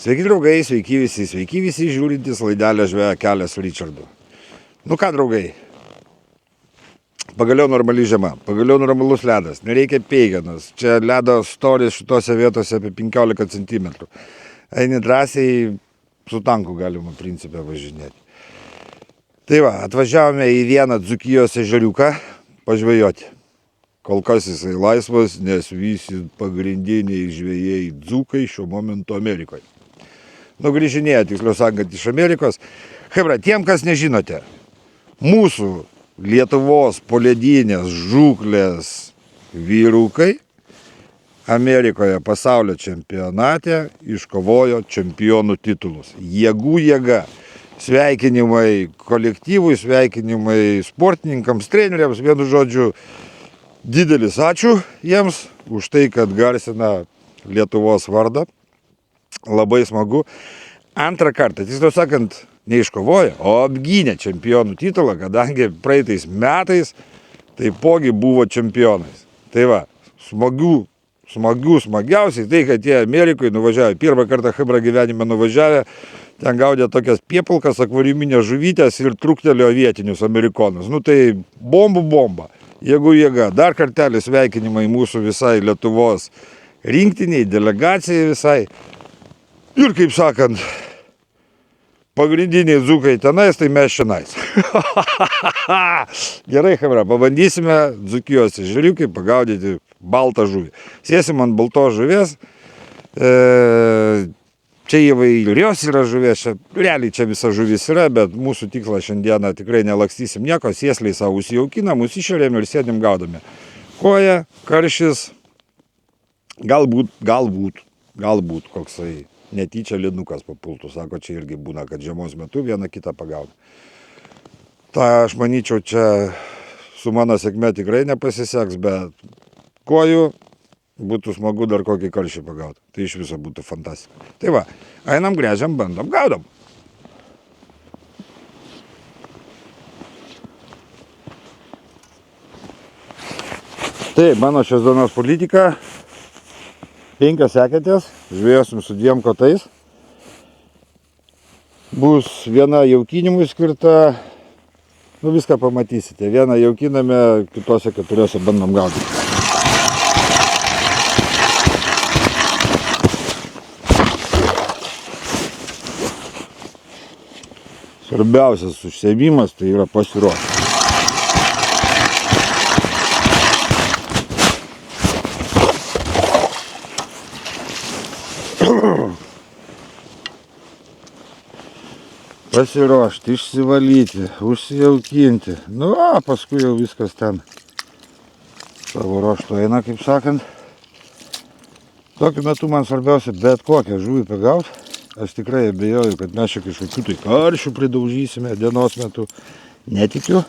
Sveiki draugai, sveiki visi žiūrintys laidelę Žvejo kelias su Richardu. Nu ką draugai, pagaliau normali žiema, pagaliau normalus ledas, nereikia peigenos. Čia ledo storis šitose vietose apie 15 cm. Eini drąsiai, su tanku galima principę važinėti. Tai va, atvažiavome į vieną Dzūkijos ežeriuką pažvejoti. Kol kas jisai laisvas, nes visi pagrindiniai žvejai dzūkai šiuo momentu Amerikoje. Grįžinėja, tiksliau sakant, iš Amerikos. Hebra, tiem, kas nežinote, mūsų Lietuvos poledinės žūklės vyrukai Amerikoje pasaulio čempionate iškovojo čempionų titulus. Jėgų jėga. Sveikinimai kolektyvui, sveikinimai sportininkams, treneriams, vienu žodžiu, didelis ačiū jiems už tai, kad garsina Lietuvos vardą. Labai smagu. Antrą kartą, tiksliau sakant, neiškovojo, o apgynė čempionų titulą, kadangi praeitais metais taipogi buvo čempionais. Tai va, smagiausiai tai, kad jie Amerikoje nuvažiavę, pirmą kartą Hebra gyvenime nuvažiavę, ten gaudė tokias piepalkas, akvariuminės žuvytės ir truktelėjo vietinius amerikonus. Nu tai bomba. Jeigu jėga, dar kartelį sveikinimai mūsų visai Lietuvos rinktiniai, delegacijai visai. Ir kaip sakant, pagrindiniai dzūkai tenais, tai mes šiandien. Gerai, Hebra, pabandysime Dzūkijos ežeriukai pagaudyti baltą žuvį. Sėsim ant baltos žuvies. Čia įvairios yra žuvies, realiai čia visa žuvis yra, bet mūsų tikslas šiandieną tikrai nelakstysim nieko, sėsliai savo užsijaukinam, užsišeriam ir sėdim gaudami. Koja, karšis, galbūt koksai netyčia linukas papultų, sako, čia irgi būna, kad žiemos metu vieną kitą pagauna. Ta aš manyčiau, čia su mano sėkme tikrai nepasiseks, bet kojų būtų smagu dar kokį karšį pagauti. Tai iš viso būtų fantastika. Tai va, einam, gręžiam, bandom, gaudom. Tai mano šios dienos politika. 5 eketės, žvėjosim su 2 kotais. Bus viena jaukinimui skirta, viską pamatysite. Vieną jaukiname, kitose 4 bandom gaudyti. Svarbiausias užsiėmimas tai yra pasiruošti. Pasiruošti, išsivalyti, užsijaukinti. Paskui jau viskas ten savo ruoštų eina, kaip sakant. Tokiu metu man svarbiausia bet kokią žuvį pagauti. Aš tikrai abejoju, kad mes čia kažkokių tai karšių pridaužysime dienos metu. Netikiu.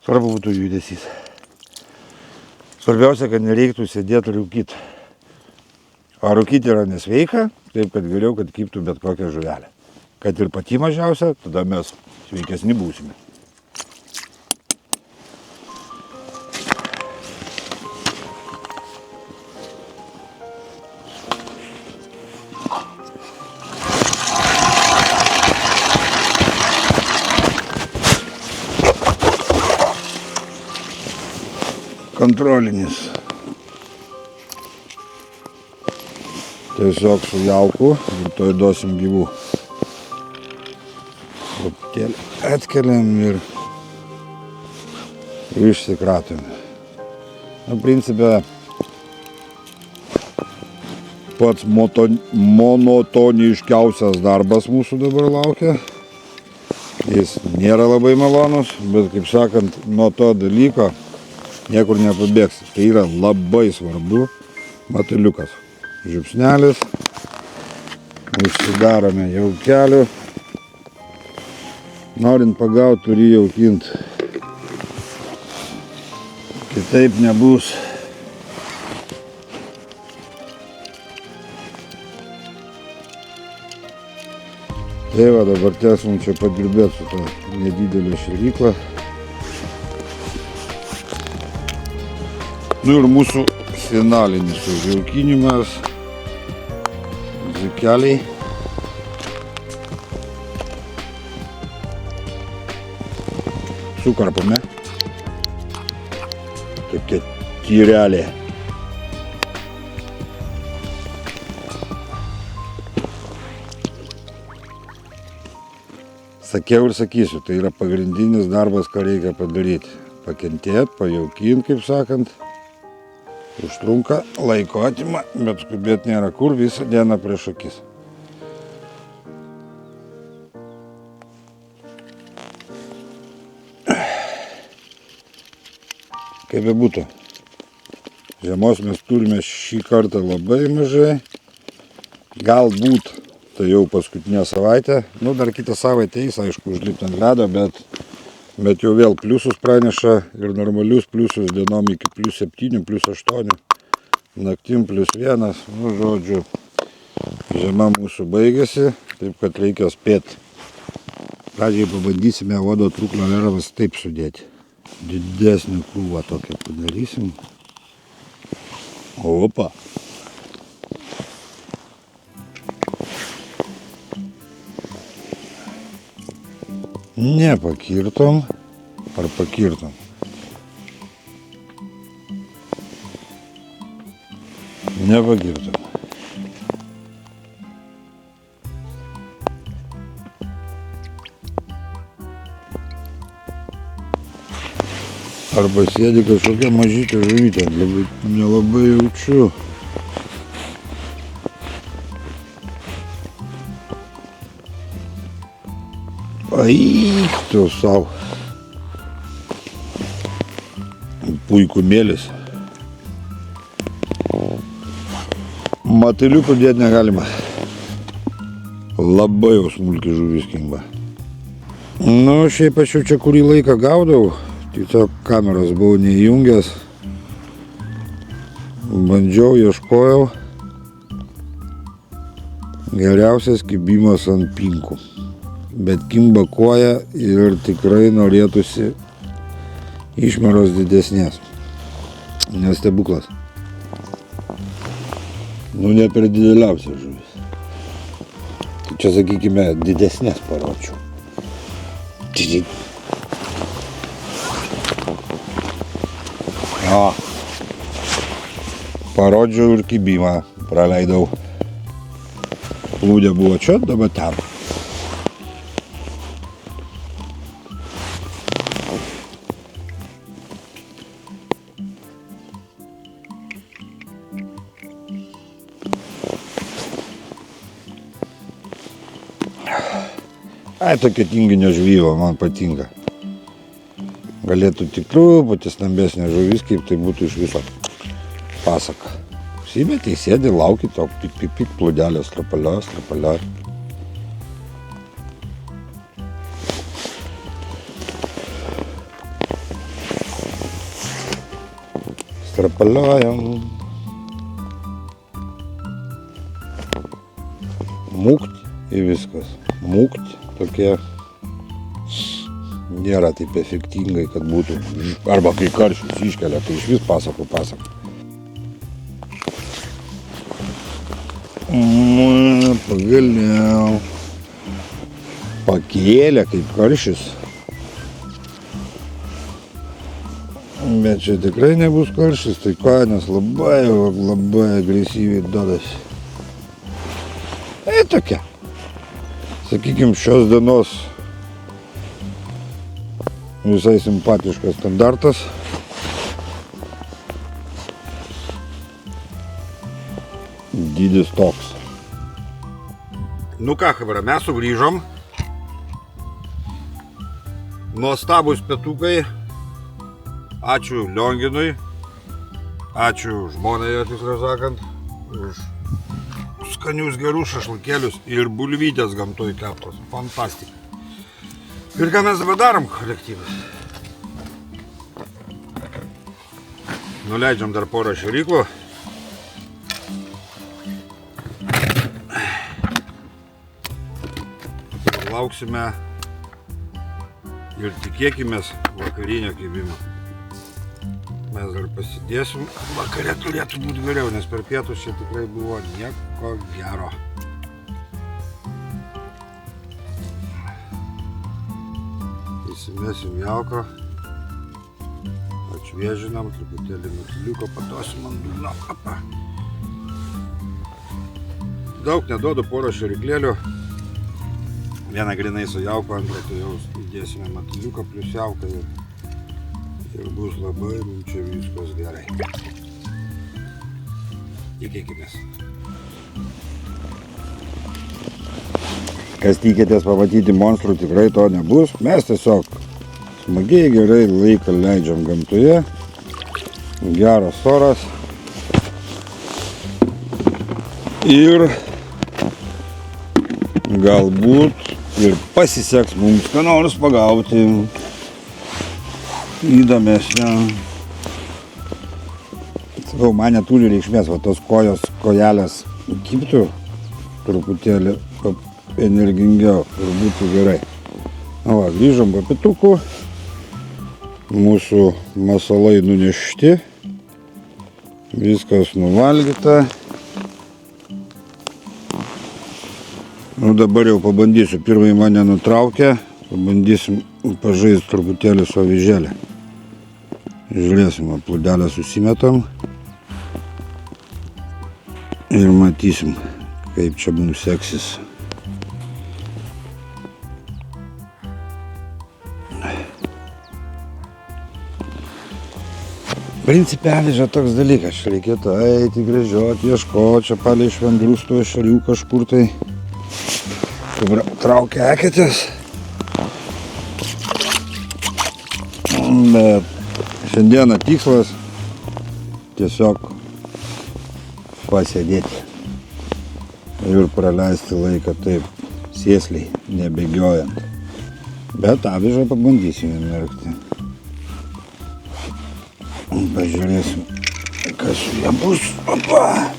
Svarbu būtų judesys. Svarbiausia, kad nereiktų sėdėti rūkyti. O rūkyti yra nesveika, taip kad geriau, kad kibtų bet kokią žuvelę. Kad ir pati mažiausia, tada mes sveikesni būsime. Kontrolinis. Tiesiog su jauku ir to duosim gyvų. Atkeliam ir išsikratom. Principe, pats monotoniškiausias darbas mūsų dabar laukia. Jis nėra labai malonus, bet, kaip sakant, nuo to dalyko niekur nepabėgsi. Tai yra labai svarbu mataliukas. Žiupsnelis, užsidarome jaukeliu. Norint pagauti, turi jaukinti. Kitaip nebus. Tai va, dabar tęsim čia padirbėti su to nedidelė šėrykla. Ir mūsų finalinis užjaukinimas. Guzikeliai. Sukarpame. Tokia tyrelė. Sakiau ir sakysiu, tai yra pagrindinis darbas, ką reikia padaryti. Pakentėti, pajaukinti, kaip sakant. Užtrunka, laiko atima, bet skubėti nėra kur, visą dieną prieš akis. Kaip bebūtų, žiemos mes turime šį kartą labai mažai. Galbūt tai jau paskutinė savaitė. Nu, dar kitą savaitę eis, aišku, užlipti ant ledo, bet jau vėl pliusus praneša ir normalius pliusus dienom iki +7, +8, naktim +1. Nu, žodžiu, žiema mūsų baigėsi, taip kad reikia spėti. Pradžiai pabandysime uodo truklio lervas taip sudėti. Didesnį krūvą tokią padarysim. Opa! Nepakirtom. Ar pakirtom? Nepakirtom. Arba sėdi kažkokia mažytė žuvytė, nelabai jaučiu. Ai, tu savo. Puikumėlis. Matiliukų dėti negalima. Labai jau smulki žuvis kimba. Nu, šiaip aš jau čia kurį laiką gaudau. Tiesiog kameros buvau neįjungęs. Bandžiau, ieškojau. Geriausias kibimas ant pinkų. Bet kimba koja ir tikrai norėtųsi išmeros didesnės. Nestebuklas. Nu, ne per dideliausia žuvis. Tai čia, sakykime, didesnės parodžiau. O, parodžiau ir kibimą praleidau. Plūdė buvo čia, dabar ten. Ai, tokia tinginio žvyvo, man patinka. Galėtų tik truputį stambesnė žuvis, kaip tai būtų iš viso pasaka. Užsimetė, sėdi, lauki, tau pik, plūdelė, strapalioja. Strapaliojam. Mūkt ir viskas. Mūkt. Tokie nėra taip efektingai, kad būtų, arba kai karšius iškelia, tai iš vis pasakų. Pagaliau. Pakėlė kaip karšis. Bet čia tikrai nebus karšis, tai kainas labai agresyviai duodasi. Tai tokia. Sakykime, šios dienos visai simpatiškas standartas. Dydis toks. Nu ką, chebra, mes sugrįžom. Nuostabūs pietukai. Ačiū Lionginui. Ačiū žmonai, tiksliau sakant, už skanius gerus šašlakėlius ir bulvytės gamtoj keptos. Fantastika. Ir ką mes dabar darom, kolektyvas? Nuleidžiam dar porą šėryklų. Lauksime ir tikėkimės vakarinio kibimo. Mes dar pasidėsim. Vakare turėtų būti geriau, nes per pietus čia tikrai buvo nieko gero. Įsimesim jauką, atšviežinam, truputėlį matuliuko paduosim ant dugno. Daug neduodu, porą šeriklėlių. Vieną grinai su jauko, antrą tai jau įdėsime matuliuką plus jauką ir bus labai mums čia viskas gerai. Tikėkimės. Kas tikėtės pamatyti monstrų, tikrai to nebus. Mes tiesiog smagiai gerai laiką leidžiam gamtoje. Geras oras. Ir galbūt ir pasiseks mums ką nors pagauti įdomesnio. Sakau, man neturi reikšmės, va tos kojelės kibtų truputėlį energingiau ir būtų gerai. Na va, grįžom po pietukų. Mūsų masalai nunešti. Viskas nuvalgyta. Nu dabar jau pabandysiu. Pirmai mane nutraukė. Pabandysim pažaisti truputėlį su avižėlė. Žiūrėsim, plūdelę susimetam. Ir matysim, kaip čia mums seksis. Principe aviža toks dalykas, čia reikėtų eiti, gręžioti, ieškoti, čia palei švendrus tų ešerių kažkur tai traukia eketės. Bet šiandieną tikslas tiesiog pasėdėti ir praleisti laiką taip sėsliai, nebėgiojant. Bet avižą pabandysim įmerkti. Pažiūrėsim, kas su ja bus. Opa!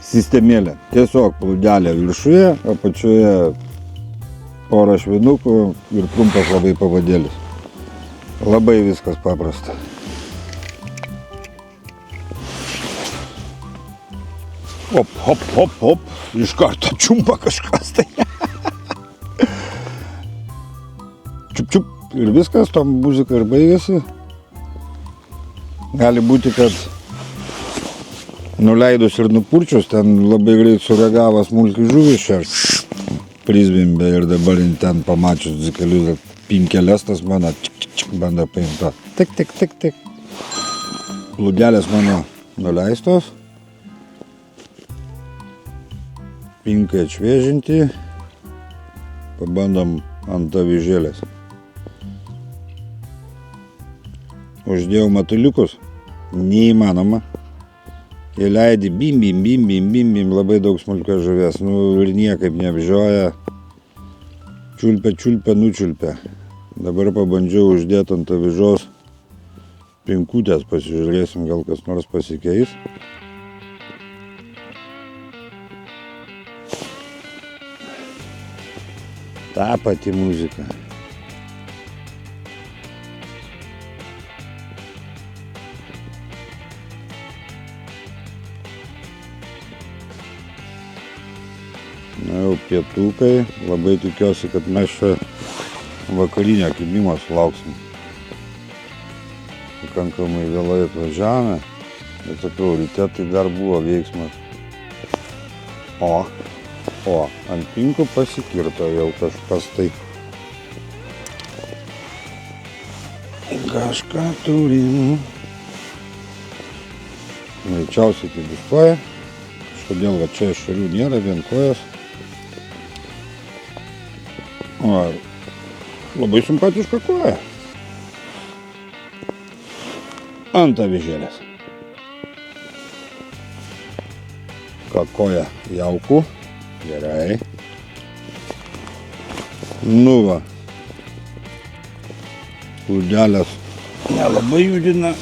Sistemėlė. Tiesiog plūdelė viršuje, apačioje porą švinukų ir trumpas labai pavadėlis. Labai viskas paprasta. Hop, hop, hop, hop. Iš karto čiumpa kažkas tai. Čiup, čiup. Ir viskas, tom muzika ir baigėsi. Gali būti, kad nuleidus ir nupurčius, ten labai greit sureagavo smulkių žuvį šert. Prizvimbė ir dabar ten pamačius dzikelius pinkelės, tas mano bando paimta. Tik, tik, tik, tik. Plūdelės mano nuleistos. Pinkai atšviežinti. Pabandom ant avižėlės. Uždėjau matuliukus, neįmanoma. Įleidi bim, bim, bim, bim, bim, bim, labai daug smulkios žuvies. Nu ir niekaip neapžioja. Čiulpia, čiulpia, nučiulpia. Dabar pabandžiau uždėti ant avižos pinkutės, pasižiūrėsim, gal kas nors pasikeis. Ta pati muzika. Na jau pietukai, labai tikiuosi, kad mes čia vakarinio kibimo sulauksim. Pakankamai vėlai atvažiavome, bet sakau, ryte tai dar buvo veiksmas. O, ant pinkų pasikirto jau kažkas tai. Kažką turim. Greičiausiai tai bus koja. Kažkodėl va čia ešerių nėra, vien kojas. O, labai simpatiška koja. Ant avižėlės. Koja jaukų. Gerai. Nu va. Plūdelės nelabai judina.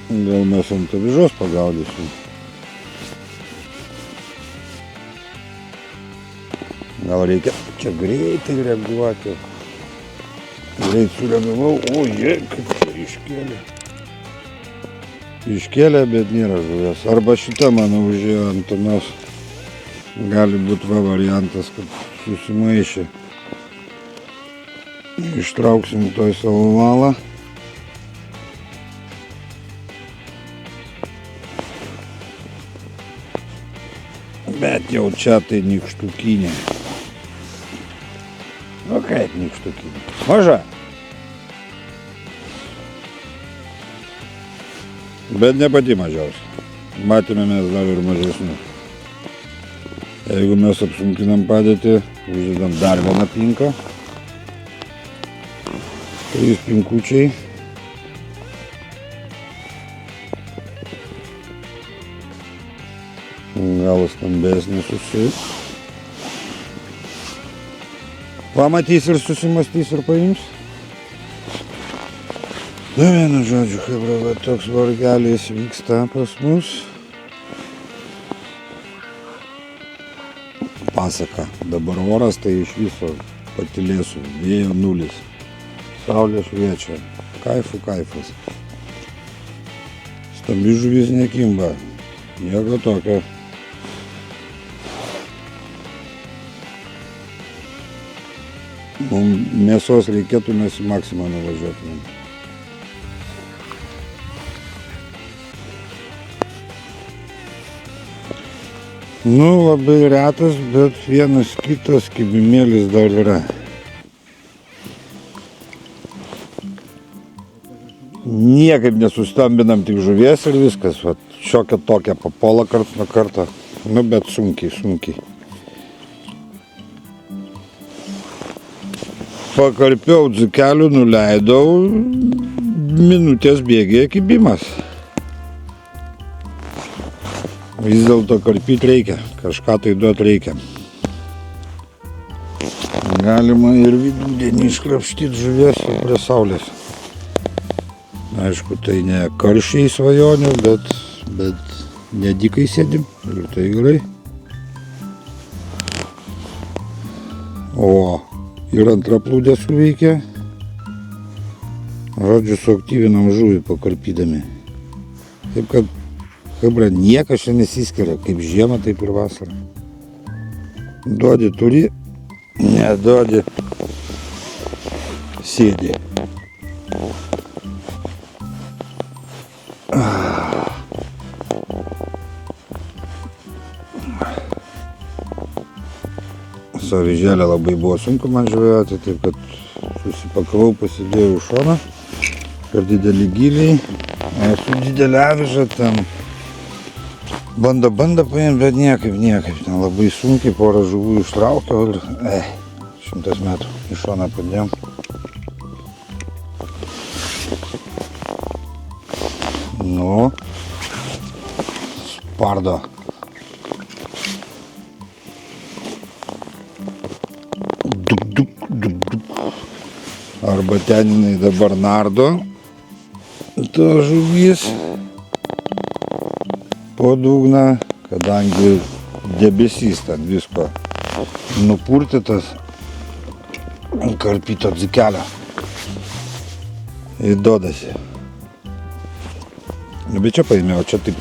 Gal mes ant avižos pagaudysim. Gal reikia čia greitai reaguoti. Greit sureagavau. Oje, kaip čia iškėlė. Iškėlė, bet nėra žuvies. Arba šita mano užėjo ant anos gali būti variantas, kad susimaišė. Ištrauksim toj savo valą. Bet jau čia tai nykštukinė. Nu kaip nykštukinė? Maža. Bet ne pati mažiausia. Matėme mes dar ir mažesnių. Jeigu mes apsunkinam padėtį, uždedam dar vieną pinką. 3 pinkučiai. Gal stambesnį susiūt. Pamatys ir susimastys ir paims. Nu, vienu žodžiu, hebra, toks vargelis vyksta pas mus. Pasaka. Dabar oras tai iš viso patylėsiu. Vėjo nulis. Saulė šviečia. Kaifas. Stambi žuvis nekimba. Nieko tokio. Mums mėsos reikėtų, mes į Maksimą nuvažiuotumėm. Nu, labai retas, bet vienas kitas kibimėlis dar yra. Niekaip nesustambinam tik žuvies ir viskas. Vat, šiokia tokia papuola karts nuo karto. Nu, bet sunkiai. Pakarpiau dzikelių, nuleidau, minutės bėgėje kibimas. Vis dėlto karpyti reikia, kažką tai duoti reikia. Galima ir vidudienį iškrapštyti žuvies prie saulės. Aišku, tai ne karščiai svajonių, bet nedikai sėdim ir tai gerai. O ir antra plūdė suveikia. Žodžiu, suaktyvinam žuvį pakarpydami. Taip kad, hebra, niekas čia nesiskiria, kaip žiemą, taip ir vasarą. Duodi turi, neduodi sėdi. Su avižėlė labai buvo sunku man žvejoti, taip kad susipakavau, pasidėjau į šoną. Per didelį giliai. Su didelė aviža ten bando paimti, bet niekaip. Ten labai sunkiai porą žuvų ištraukiau ir 100 metrų į šoną padėjom. Nu, spardo. Arba ten jinai dabar nardo, to žuvis po dugną, kadangi debesys ten visko nupurtytas, karpyto dzikelio įdodasi. Bet čia paėmėjau, čia taip.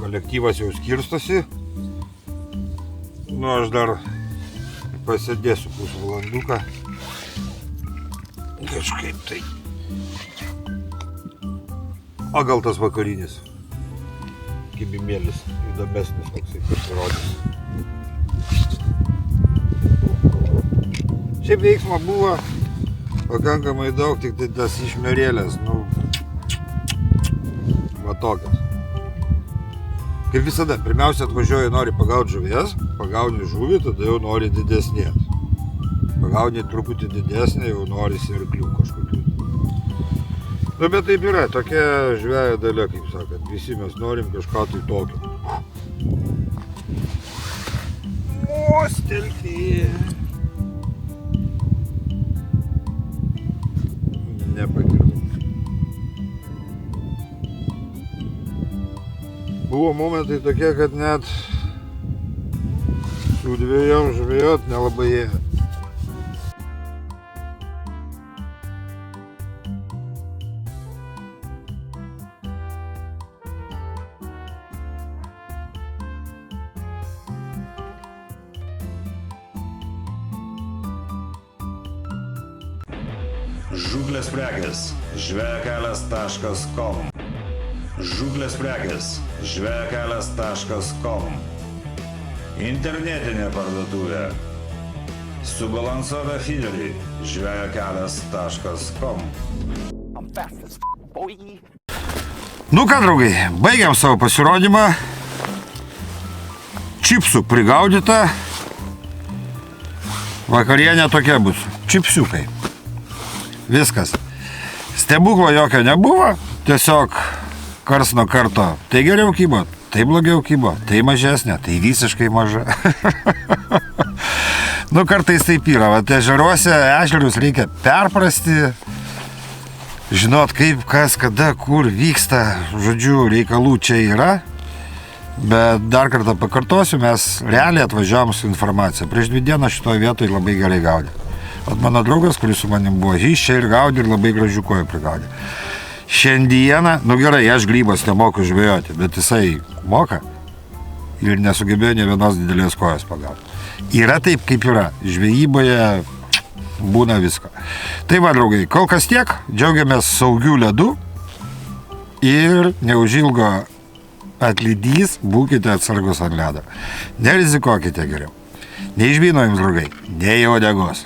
Kolektyvas jau skirstosi. Nu, aš dar pasėdėsiu pusvalanduką. Kažkaip tai. O gal tas vakarinis kibimėlis įdomesnis toksai pasirodys. Šiaip veiksmo buvo pakankamai daug, tik tai tas išmerėlės, nu, va tokias. Kaip visada, pirmiausia atvažiuoji, nori pagauti žuvies, pagauni žuvį, tada jau nori didesnės. Pagauni truputį didesnė, jau norisi arklių kažkokių. Nu, bet taip yra, tokia žvejo dalia, kaip sakant, visi mes norim kažką tai tokio. Mostelkė. Nepakirtum. Buvo momentai tokie, kad net su 2 žvejot nelabai ėjo. Žūklės prekės žvejokelias.com. Žūklės prekės žvejokelias.com. Internetinė parduotuvė. Subalansuota fideriai žvejokelias.com. Nu ką, draugai, baigiam savo pasirodymą. Čipsų prigaudyta. Vakarienė tokia bus. Čipsiukai. Viskas. Stebuklo jokio nebuvo, tiesiog kars nuo karto tai geriau kybo, tai blogiau kybo, tai mažesnė, tai visiškai maža. Nu kartais taip yra, va ežeruose ežerius reikia perprasti, žinot kaip, kas, kada, kur vyksta, žodžiu, reikalų čia yra. Bet dar kartą pakartosiu, mes realiai atvažiavom su informacija. Prieš 2 dienas šitoje vietoje labai gerai gaudė. Ot mano draugas, kuris su manim buvo, jis čia ir gaudė ir labai gražių kojų prigaudė. Šiandieną, nu gerai, aš grybas nemoku žvejoti, bet jisai moka ir nesugebėjo nė vienos didelės kojos pagauti. Yra taip, kaip yra. Žvejyboje būna visko. Tai va, draugai, kol kas tiek, džiaugiamės saugių ledų ir neužilgo atlydys, būkite atsargus ant ledo. Nerizikuokite geriau. Neišbyno jums, draugai, nei uodegos.